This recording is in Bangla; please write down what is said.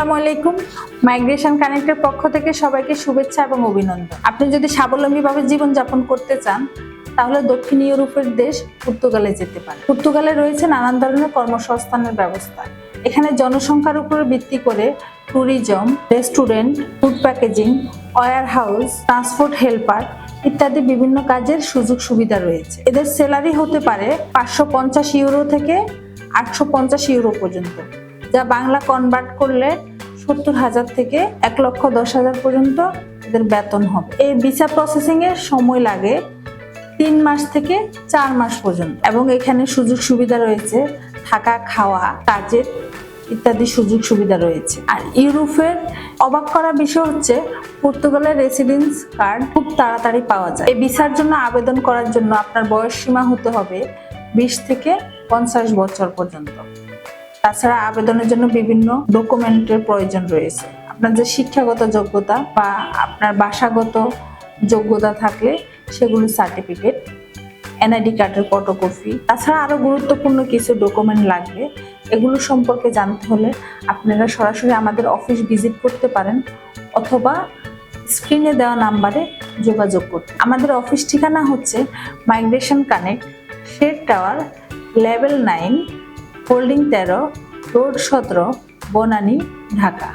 আসসালামু আলাইকুম। মাইগ্রেশন কানেক্টের পক্ষ থেকে সবাইকে শুভেচ্ছা এবং অভিনন্দন। আপনি যদি স্বাবলম্বীভাবে জীবনযাপন করতে চান তাহলে দক্ষিণ ইউরোপের দেশ পর্তুগালে যেতে পারেন। পর্তুগালে রয়েছে নানান ধরনের কর্মসংস্থানের ব্যবস্থা। এখানে জনসংখ্যার উপর ভিত্তি করে tourism, restaurant, food packaging, warehouse, transport helper ইত্যাদি বিভিন্ন কাজের সুযোগ সুবিধা রয়েছে। এদের স্যালারি হতে পারে 550 ইউরো থেকে 850 ইউরো পর্যন্ত, যা বাংলা কনভার্ট করলে 70,000 থেকে 1,10,000 পর্যন্ত এদের বেতন হবে। এই ভিসা প্রসেসিং এর সময় লাগে 3 মাস থেকে 4 মাস পর্যন্ত এবং এখানে সুযোগ সুবিধা রয়েছে থাকা, খাওয়া, কাজের ইত্যাদি সুযোগ সুবিধা রয়েছে। আর ইউরোপের অবাক করা বিষয় হচ্ছে পর্তুগালের রেসিডেন্স কার্ড খুব তাড়াতাড়ি পাওয়া যায়। এই ভিসার জন্য আবেদন করার জন্য আপনার বয়স সীমা হতে হবে 20 থেকে 50 বছর পর্যন্ত। তাছাড়া আবেদনের জন্য বিভিন্ন ডকুমেন্টের প্রয়োজন রয়েছে। আপনার যে শিক্ষাগত যোগ্যতা বা আপনার ভাষাগত যোগ্যতা থাকলে সেগুলো সার্টিফিকেট, এনআইডি কার্ডের ফটোকপি, তাছাড়া আরো গুরুত্বপূর্ণ কিছু ডকুমেন্ট লাগবে। এগুলো সম্পর্কে জানতে হলে আপনারা সরাসরি আমাদের অফিস ভিজিট করতে পারেন অথবা স্ক্রিনে দেওয়া নাম্বারে যোগাযোগ করতে। আমাদের অফিস ঠিকানা হচ্ছে migration connect, shed tower, level 9, holding 13, road 17, Banani, Dhaka.